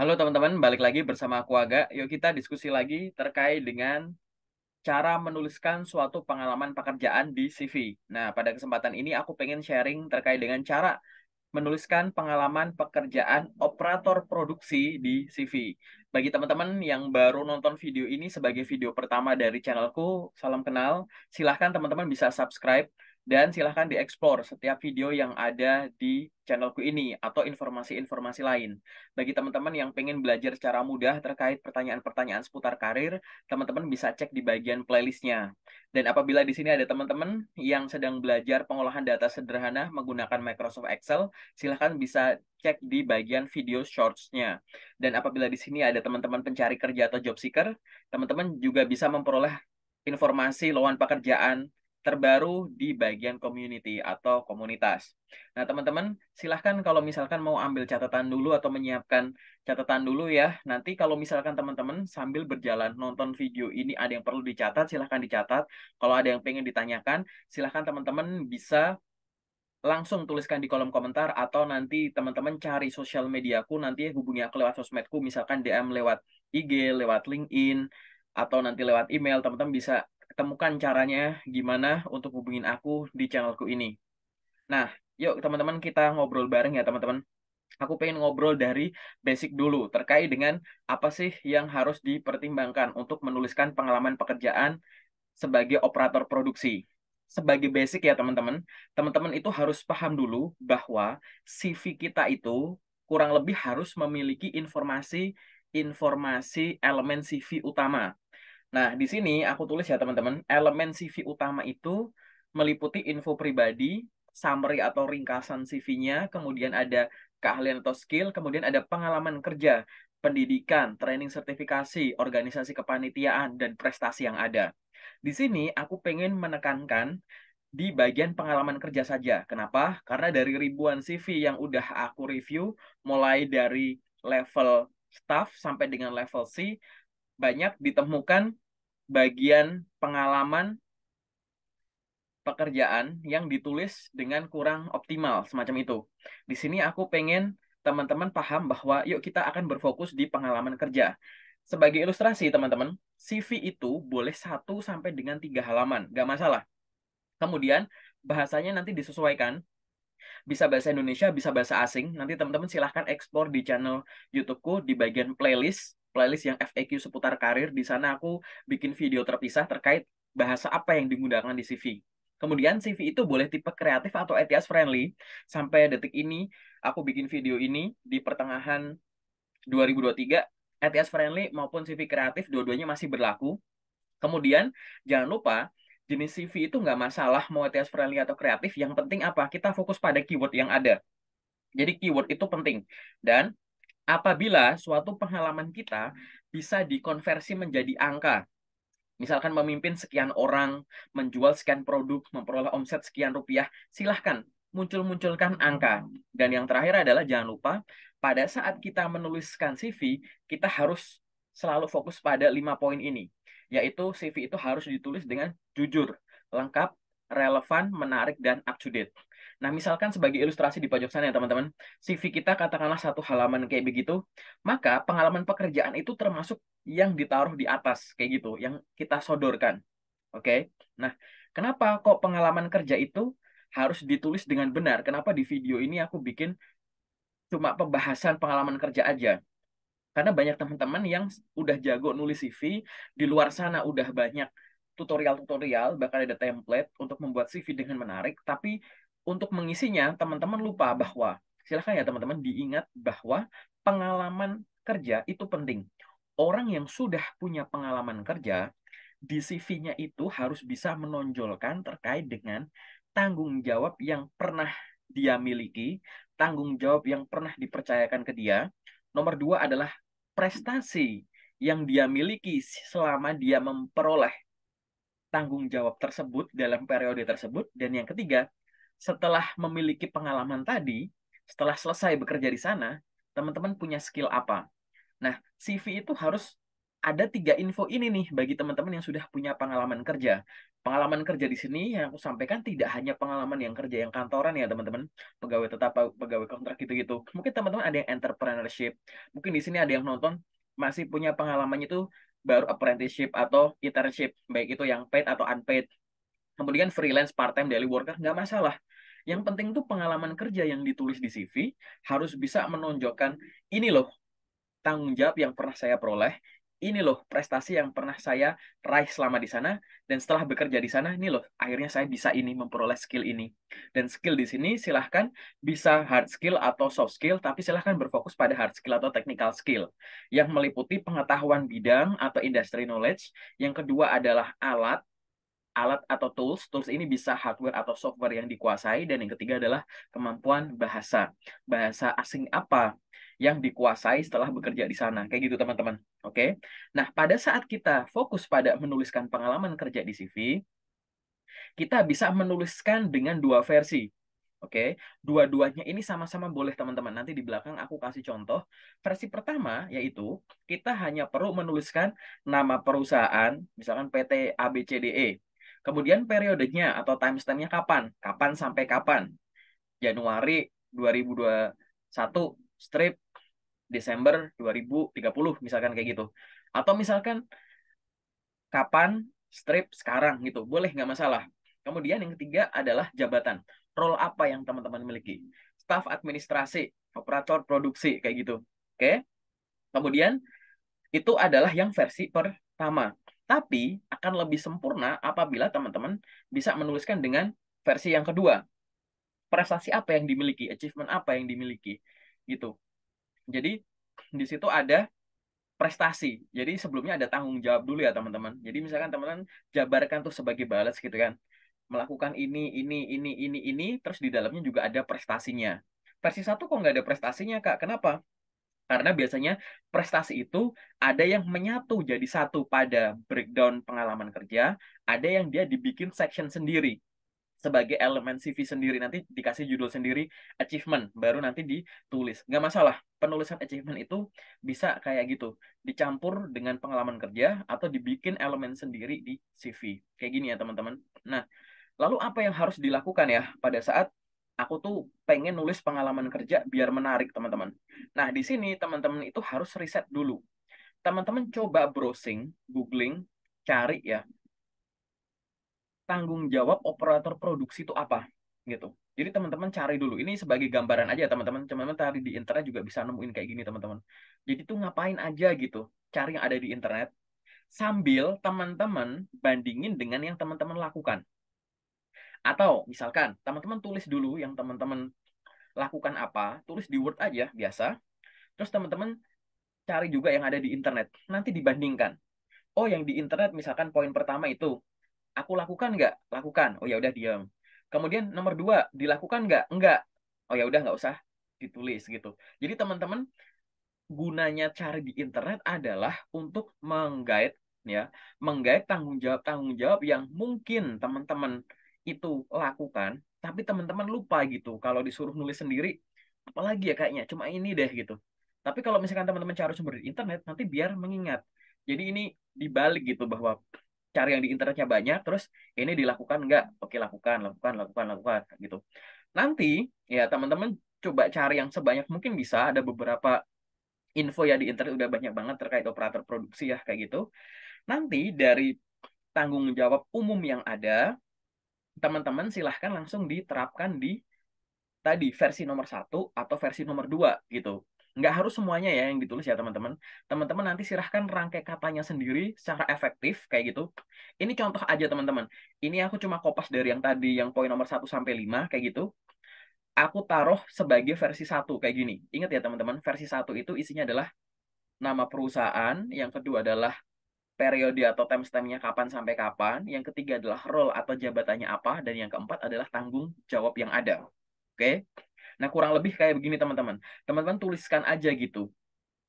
Halo teman-teman, balik lagi bersama aku Aga. Yuk kita diskusi lagi terkait dengan cara menuliskan suatu pengalaman pekerjaan di CV. Nah, pada kesempatan ini aku pengen sharing terkait dengan cara menuliskan pengalaman pekerjaan operator produksi di CV. Bagi teman-teman yang baru nonton video ini sebagai video pertama dari channelku, salam kenal. Silahkan teman-teman bisa subscribe dan silahkan dieksplor setiap video yang ada di channelku ini atau informasi-informasi lain. Bagi teman-teman yang pengen belajar secara mudah terkait pertanyaan-pertanyaan seputar karir, teman-teman bisa cek di bagian playlistnya. Dan apabila di sini ada teman-teman yang sedang belajar pengolahan data sederhana menggunakan Microsoft Excel, silahkan bisa cek di bagian video shorts-nya. Dan apabila di sini ada teman-teman pencari kerja atau job seeker, teman-teman juga bisa memperoleh informasi lowongan pekerjaan terbaru di bagian community atau komunitas. Nah, teman-teman, silahkan kalau misalkan mau ambil catatan dulu atau menyiapkan catatan dulu ya. Nanti kalau misalkan teman-teman sambil berjalan nonton video ini ada yang perlu dicatat, silahkan dicatat. Kalau ada yang pengen ditanyakan, silahkan teman-teman bisa langsung tuliskan di kolom komentar atau nanti teman-teman cari sosial mediaku, nanti hubungi aku lewat sosmedku, misalkan DM lewat IG, lewat LinkedIn, atau nanti lewat email, teman-teman bisa temukan caranya gimana untuk hubungin aku di channelku ini. Nah, yuk teman-teman kita ngobrol bareng ya teman-teman. Aku pengen ngobrol dari basic dulu terkait dengan apa sih yang harus dipertimbangkan untuk menuliskan pengalaman pekerjaan sebagai operator produksi. Sebagai basic ya teman-teman, teman-teman itu harus paham dulu bahwa CV kita itu kurang lebih harus memiliki informasi elemen CV utama. Nah, di sini aku tulis ya teman-teman, elemen CV utama itu meliputi info pribadi, summary atau ringkasan CV-nya, kemudian ada keahlian atau skill, kemudian ada pengalaman kerja, pendidikan, training sertifikasi, organisasi kepanitiaan, dan prestasi yang ada. Di sini aku pengen menekankan di bagian pengalaman kerja saja. Kenapa? Karena dari ribuan CV yang udah aku review, mulai dari level staff sampai dengan level C, banyak ditemukan bagian pengalaman pekerjaan yang ditulis dengan kurang optimal, semacam itu. Di sini aku pengen teman-teman paham bahwa yuk kita akan berfokus di pengalaman kerja. Sebagai ilustrasi, teman-teman, CV itu boleh 1 sampai dengan 3 halaman, nggak masalah. Kemudian, bahasanya nanti disesuaikan, bisa bahasa Indonesia, bisa bahasa asing. Nanti teman-teman silahkan ekspor di channel YouTubeku di bagian playlist yang FAQ seputar karir. Di sana aku bikin video terpisah terkait bahasa apa yang digunakan di CV. Kemudian CV itu boleh tipe kreatif atau ETIAS friendly. Sampai detik ini aku bikin video ini di pertengahan 2023. ETIAS friendly maupun CV kreatif dua-duanya masih berlaku. Kemudian, jangan lupa, jenis CV itu nggak masalah mau ETS friendly atau kreatif. Yang penting apa? Kita fokus pada keyword yang ada. Jadi keyword itu penting. Dan apabila suatu pengalaman kita bisa dikonversi menjadi angka, misalkan memimpin sekian orang, menjual sekian produk, memperoleh omset sekian rupiah, silahkan munculkan angka. Dan yang terakhir adalah jangan lupa, pada saat kita menuliskan CV, kita harus selalu fokus pada 5 poin ini. Yaitu CV itu harus ditulis dengan jujur, lengkap, relevan, menarik, dan up to date. Nah, misalkan sebagai ilustrasi di pojok sana ya teman-teman, CV kita katakanlah 1 halaman kayak begitu, maka pengalaman pekerjaan itu termasuk yang ditaruh di atas kayak gitu, yang kita sodorkan. Oke. Nah, kenapa kok pengalaman kerja itu harus ditulis dengan benar? Kenapa di video ini aku bikin cuma pembahasan pengalaman kerja aja? Karena banyak teman-teman yang udah jago nulis CV, di luar sana udah banyak tutorial-tutorial, bahkan ada template untuk membuat CV dengan menarik, tapi untuk mengisinya, teman-teman lupa bahwa, silahkan ya teman-teman diingat bahwa pengalaman kerja itu penting. Orang yang sudah punya pengalaman kerja, di CV-nya itu harus bisa menonjolkan terkait dengan tanggung jawab yang pernah dia miliki, tanggung jawab yang pernah dipercayakan ke dia. Nomor 2 adalah prestasi yang dia miliki selama dia memperoleh tanggung jawab tersebut dalam periode tersebut. Dan yang ketiga, setelah memiliki pengalaman tadi, setelah selesai bekerja di sana, teman-teman punya skill apa? Nah, CV itu harus ada 3 info ini nih bagi teman-teman yang sudah punya pengalaman kerja. Pengalaman kerja di sini yang aku sampaikan tidak hanya pengalaman yang kerja yang kantoran ya teman-teman, pegawai tetap, pegawai kontrak gitu-gitu. Mungkin teman-teman ada yang entrepreneurship, mungkin di sini ada yang nonton masih punya pengalamannya itu baru apprenticeship atau internship, baik itu yang paid atau unpaid. Kemudian freelance, part-time, daily worker, nggak masalah. Yang penting tuh pengalaman kerja yang ditulis di CV harus bisa menonjolkan ini loh tanggung jawab yang pernah saya peroleh, ini loh prestasi yang pernah saya raih selama di sana, dan setelah bekerja di sana, ini loh akhirnya saya bisa ini memperoleh skill ini. Dan skill di sini silahkan bisa hard skill atau soft skill, tapi silahkan berfokus pada hard skill atau technical skill yang meliputi pengetahuan bidang atau industry knowledge. Yang kedua adalah alat atau tools. Tools ini bisa hardware atau software yang dikuasai. Dan yang ketiga adalah kemampuan bahasa. Bahasa asing apa yang dikuasai setelah bekerja di sana. Kayak gitu teman-teman. Oke. Nah, pada saat kita fokus pada menuliskan pengalaman kerja di CV, kita bisa menuliskan dengan 2 versi. Oke, dua-duanya ini sama-sama boleh teman-teman. Nanti di belakang aku kasih contoh. Versi pertama yaitu kita hanya perlu menuliskan nama perusahaan, misalkan PT ABCDE. Kemudian periodenya atau timestamp-nya kapan? Kapan sampai kapan? Januari 2021 strip Desember 2030 misalkan kayak gitu. Atau misalkan kapan strip sekarang gitu. Boleh, nggak masalah. Kemudian yang ketiga adalah jabatan. Role apa yang teman-teman miliki? Staf administrasi, operator produksi, kayak gitu. Oke. Kemudian itu adalah yang versi pertama. Tapi akan lebih sempurna apabila teman-teman bisa menuliskan dengan versi yang kedua. Prestasi apa yang dimiliki, achievement apa yang dimiliki, gitu. Jadi di situ ada prestasi. Jadi sebelumnya ada tanggung jawab dulu ya teman-teman. Jadi misalkan teman-teman jabarkan tuh sebagai balas gitu kan. Melakukan ini, terus di dalamnya juga ada prestasinya. Versi satu kok nggak ada prestasinya, Kak? Kenapa? Karena biasanya prestasi itu ada yang menyatu jadi satu pada breakdown pengalaman kerja, ada yang dia dibikin section sendiri sebagai elemen CV sendiri, nanti dikasih judul sendiri achievement, baru nanti ditulis. Nggak masalah, penulisan achievement itu bisa kayak gitu, dicampur dengan pengalaman kerja atau dibikin elemen sendiri di CV kayak gini ya teman-teman. Nah, lalu apa yang harus dilakukan ya pada saat aku tuh pengen nulis pengalaman kerja biar menarik teman-teman. Nah, di sini teman-teman itu harus riset dulu. Teman-teman coba browsing, googling, cari ya tanggung jawab operator produksi itu apa gitu. Jadi teman-teman cari dulu. Ini sebagai gambaran aja teman-teman. Teman-teman cari di internet juga bisa nemuin kayak gini teman-teman. Jadi tuh ngapain aja gitu. Cari yang ada di internet sambil teman-teman bandingin dengan yang teman-teman lakukan. Atau misalkan teman-teman tulis dulu yang teman-teman lakukan apa, tulis di Word aja biasa. Terus teman-teman cari juga yang ada di internet. Nanti dibandingkan. Oh, yang di internet misalkan poin pertama itu aku lakukan nggak? Lakukan. Oh ya udah diam. Kemudian nomor 2, dilakukan nggak? Enggak. Oh ya udah nggak usah ditulis gitu. Jadi teman-teman gunanya cari di internet adalah untuk menggait ya, menggait tanggung jawab yang mungkin teman-teman itu lakukan, tapi teman-teman lupa gitu. Kalau disuruh nulis sendiri, apalagi ya kayaknya cuma ini deh gitu. Tapi kalau misalkan teman-teman cari sumber di internet, nanti biar mengingat. Jadi ini dibalik gitu bahwa cari yang di internetnya banyak, terus ini dilakukan nggak? Oke, lakukan, lakukan, lakukan, lakukan, gitu. Nanti, ya teman-teman coba cari yang sebanyak mungkin bisa, ada beberapa info ya di internet udah banyak banget terkait operator produksi ya, kayak gitu. Nanti dari tanggung jawab umum yang ada, teman-teman silahkan langsung diterapkan di tadi versi nomor 1 atau versi nomor 2 gitu. Nggak harus semuanya ya yang ditulis ya teman-teman. Teman-teman nanti silahkan rangkai katanya sendiri secara efektif kayak gitu. Ini contoh aja teman-teman. Ini aku cuma kopas dari yang tadi yang poin nomor 1 sampai 5 kayak gitu. Aku taruh sebagai versi 1 kayak gini. Ingat ya teman-teman, versi 1 itu isinya adalah nama perusahaan, yang kedua adalah periode atau timestamp-nya kapan sampai kapan, yang ketiga adalah role atau jabatannya apa, dan yang keempat adalah tanggung jawab yang ada. Oke? Nah, kurang lebih kayak begini teman-teman. Teman-teman tuliskan aja gitu.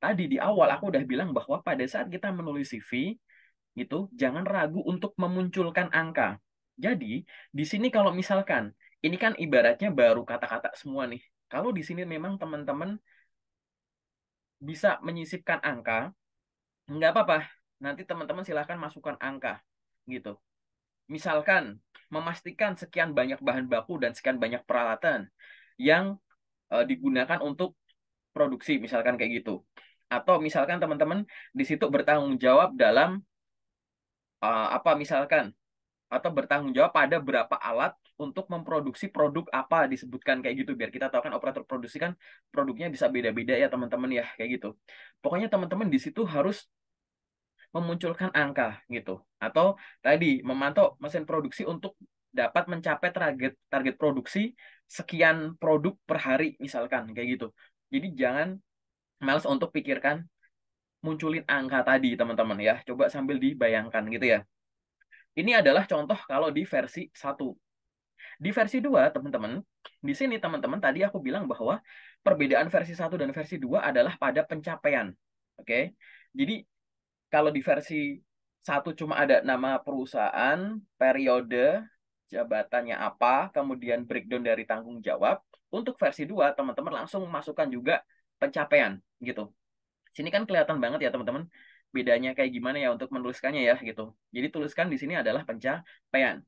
Tadi di awal aku udah bilang bahwa pada saat kita menulis CV, gitu, jangan ragu untuk memunculkan angka. Jadi, di sini kalau misalkan, ini kan ibaratnya baru kata-kata semua nih. Kalau di sini memang teman-teman bisa menyisipkan angka, nggak apa-apa. nanti teman-teman silahkan masukkan angka gitu. Misalkan memastikan sekian banyak bahan baku dan sekian banyak peralatan yang digunakan untuk produksi, misalkan kayak gitu. Atau misalkan teman-teman di situ bertanggung jawab dalam apa misalkan, atau bertanggung jawab pada berapa alat untuk memproduksi produk apa, disebutkan kayak gitu, biar kita tahu kan operator produksi kan produknya bisa beda-beda ya teman-teman ya, kayak gitu. Pokoknya teman-teman di situ harus memunculkan angka gitu, atau tadi memantau mesin produksi untuk dapat mencapai target target produksi sekian produk per hari misalkan kayak gitu. Jadi jangan males untuk pikirkan munculin angka tadi teman-teman ya, coba sambil dibayangkan gitu ya. Ini adalah contoh kalau di versi 1. Di versi 2 teman-teman, di sini teman-teman tadi aku bilang bahwa perbedaan versi 1 dan versi 2 adalah pada pencapaian. Oke. Jadi kalau di versi 1 cuma ada nama perusahaan, periode, jabatannya apa, kemudian breakdown dari tanggung jawab. Untuk versi 2 teman-teman langsung masukkan juga pencapaian gitu. Sini kan kelihatan banget ya teman-teman bedanya kayak gimana ya untuk menuliskannya ya gitu. Jadi tuliskan di sini adalah pencapaian.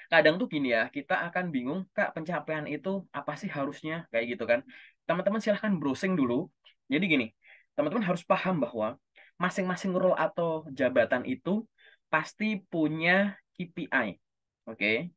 Kadang tuh gini ya, kita akan bingung, Kak, pencapaian itu apa sih harusnya kayak gitu kan. Teman-teman silahkan browsing dulu. Jadi gini, teman-teman harus paham bahwa masing-masing role atau jabatan itu pasti punya KPI. Oke.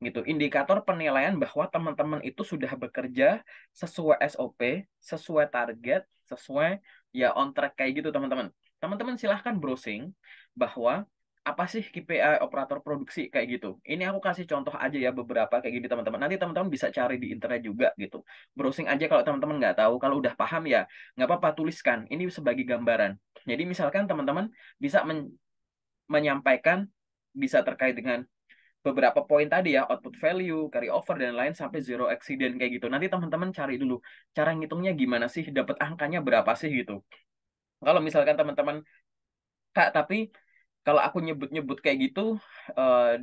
Gitu. Indikator penilaian bahwa teman-teman itu sudah bekerja sesuai SOP, sesuai target, sesuai ya on track kayak gitu teman-teman. Teman-teman silahkan browsing bahwa apa sih KPI operator produksi kayak gitu. Ini aku kasih contoh aja ya beberapa kayak gini teman-teman. Nanti teman-teman bisa cari di internet juga gitu. Browsing aja kalau teman-teman nggak tahu. Kalau udah paham ya nggak apa-apa tuliskan. Ini sebagai gambaran. Jadi misalkan teman-teman bisa menyampaikan bisa terkait dengan beberapa poin tadi ya, output value, carry over, dan lain sampai zero accident kayak gitu. Nanti teman-teman cari dulu cara ngitungnya gimana sih, dapat angkanya berapa sih gitu. Kalau misalkan teman-teman, Kak, tapi kalau aku nyebut-nyebut kayak gitu,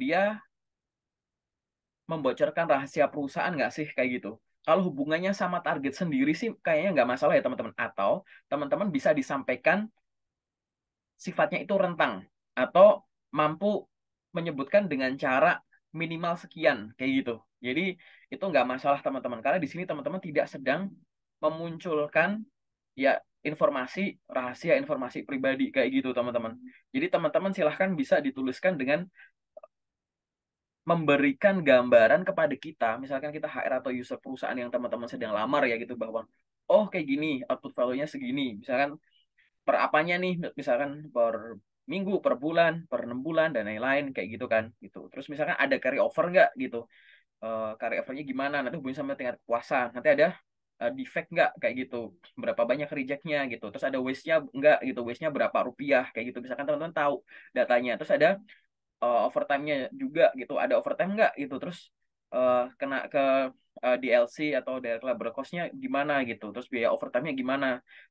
dia membocorkan rahasia perusahaan nggak sih kayak gitu. Kalau hubungannya sama target sendiri sih kayaknya nggak masalah ya teman-teman. Atau teman-teman bisa disampaikan sifatnya itu rentang atau mampu menyebutkan dengan cara minimal sekian kayak gitu. Jadi itu nggak masalah teman-teman karena di sini teman-teman tidak sedang memunculkan ya informasi rahasia, informasi pribadi kayak gitu teman-teman. Jadi teman-teman silahkan bisa dituliskan dengan memberikan gambaran kepada kita, misalkan kita HR atau user perusahaan yang teman-teman sedang lamar ya gitu, bahwa oh kayak gini output value-nya segini, misalkan per apanya nih, misalkan per minggu, per bulan, per 6 bulan, dan lain-lain kayak gitu kan gitu. Terus misalkan ada carry over nggak gitu. Carry over-nya gimana, nanti hubungi sama tingkat kepuasan, nanti ada defect nggak kayak gitu, berapa banyak reject-nya gitu, terus ada waste-nya nggak gitu, waste-nya berapa rupiah kayak gitu, misalkan teman-teman tahu datanya. Terus ada overtime-nya juga gitu, ada overtime nggak gitu, terus kena ke DLC atau direct labor cost-nya gimana gitu, terus biaya overtime-nya gimana,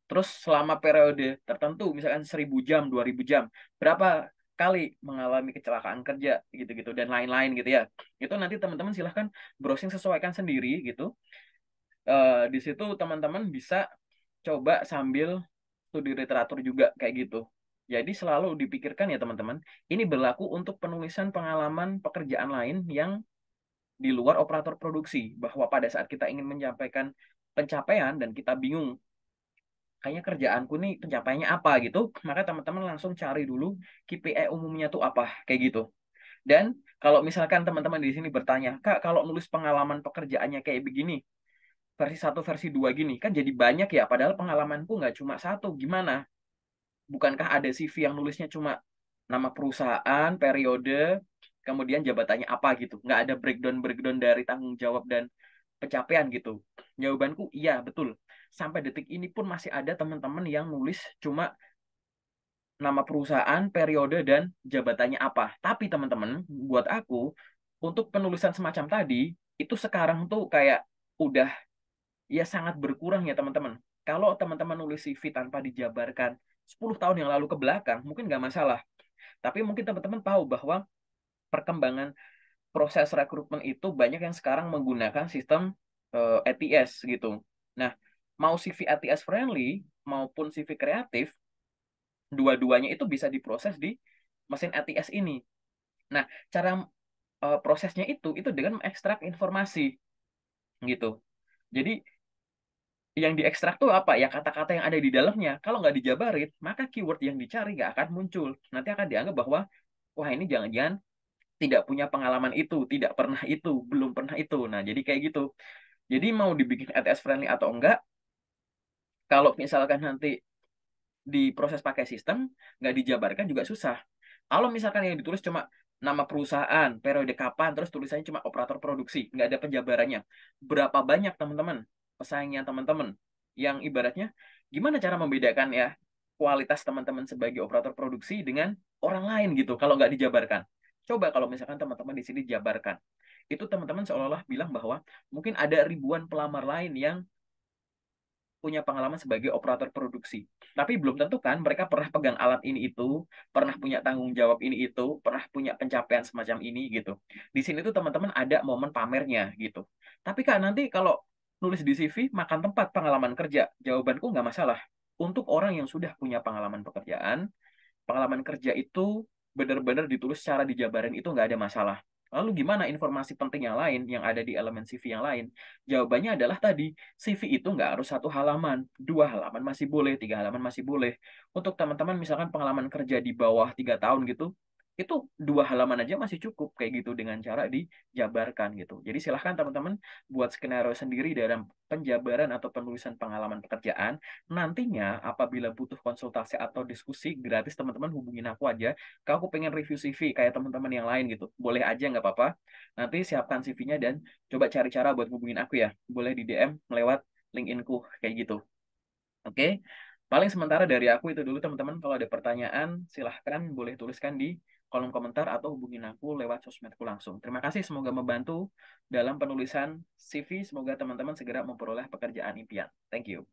terus selama periode tertentu misalkan 1.000 jam 2.000 jam berapa kali mengalami kecelakaan kerja gitu-gitu dan lain-lain gitu ya. Itu nanti teman-teman silahkan browsing, sesuaikan sendiri gitu. Di situ teman-teman bisa coba sambil studi literatur juga kayak gitu. Jadi selalu dipikirkan ya teman-teman, ini berlaku untuk penulisan pengalaman pekerjaan lain yang di luar operator produksi. Bahwa pada saat kita ingin menyampaikan pencapaian dan kita bingung, kayaknya kerjaanku nih pencapaiannya apa gitu, maka teman-teman langsung cari dulu KPI umumnya tuh apa, kayak gitu. Dan kalau misalkan teman-teman di sini bertanya, Kak, kalau nulis pengalaman pekerjaannya kayak begini, versi 1, versi 2 gini, kan jadi banyak ya, padahal pengalamanku nggak cuma satu, gimana? Bukankah ada CV yang nulisnya cuma nama perusahaan, periode, kemudian jabatannya apa gitu? Nggak ada breakdown-breakdown dari tanggung jawab dan pencapaian gitu. Jawabanku iya, betul. Sampai detik ini pun masih ada teman-teman yang nulis cuma nama perusahaan, periode, dan jabatannya apa. Tapi teman-teman, buat aku, untuk penulisan semacam tadi, itu sekarang tuh kayak udah ya sangat berkurang ya teman-teman. Kalau teman-teman nulis CV tanpa dijabarkan 10 tahun yang lalu ke belakang, mungkin nggak masalah. Tapi mungkin teman-teman tahu bahwa perkembangan proses rekrutmen itu banyak yang sekarang menggunakan sistem ATS gitu. Nah, mau CV ATS friendly maupun CV kreatif, Dua-duanya itu bisa diproses di mesin ATS ini. Nah, cara prosesnya itu dengan mengekstrak informasi gitu. Jadi yang diekstrak tuh apa? Ya kata-kata yang ada di dalamnya. Kalau nggak dijabarin, maka keyword yang dicari nggak akan muncul. Nanti akan dianggap bahwa, wah ini jangan-jangan tidak punya pengalaman itu, tidak pernah itu, belum pernah itu. Nah, jadi kayak gitu. Jadi mau dibikin ATS friendly atau enggak, kalau misalkan nanti diproses pakai sistem, nggak dijabarkan juga susah. Kalau misalkan yang ditulis cuma nama perusahaan, periode kapan, terus tulisannya cuma operator produksi, nggak ada penjabarannya. Berapa banyak teman-teman, pesaingnya teman-teman, yang ibaratnya gimana cara membedakan ya kualitas teman-teman sebagai operator produksi dengan orang lain gitu, kalau nggak dijabarkan. Coba kalau misalkan teman-teman di sini jabarkan. Itu teman-teman seolah-olah bilang bahwa mungkin ada ribuan pelamar lain yang punya pengalaman sebagai operator produksi. Tapi belum tentu kan mereka pernah pegang alat ini itu, pernah punya tanggung jawab ini itu, pernah punya pencapaian semacam ini gitu. Di sini tuh teman-teman ada momen pamernya gitu. Tapi kan nanti kalau nulis di CV makan tempat pengalaman kerja, jawabanku nggak masalah. Untuk orang yang sudah punya pengalaman pekerjaan, pengalaman kerja itu benar-benar ditulis secara dijabarin itu nggak ada masalah. Lalu gimana informasi penting yang lain yang ada di elemen CV yang lain? Jawabannya adalah tadi, CV itu nggak harus 1 halaman, 2 halaman masih boleh, 3 halaman masih boleh. Untuk teman-teman misalkan pengalaman kerja di bawah 3 tahun gitu, itu 2 halaman aja masih cukup kayak gitu dengan cara dijabarkan gitu. Jadi silahkan teman-teman buat skenario sendiri dalam penjabaran atau penulisan pengalaman pekerjaan. Nantinya apabila butuh konsultasi atau diskusi gratis, teman-teman hubungin aku aja. Kalau aku pengen review CV kayak teman-teman yang lain gitu, boleh aja nggak apa-apa. Nanti siapkan CV-nya dan coba cari cara buat hubungin aku ya. Boleh di DM melewat LinkedIn-ku kayak gitu. Oke, paling sementara dari aku itu dulu teman-teman. Kalau ada pertanyaan, silahkan boleh tuliskan di kolom komentar atau hubungin aku lewat sosmedku langsung. Terima kasih, semoga membantu dalam penulisan CV. Semoga teman-teman segera memperoleh pekerjaan impian. Thank you.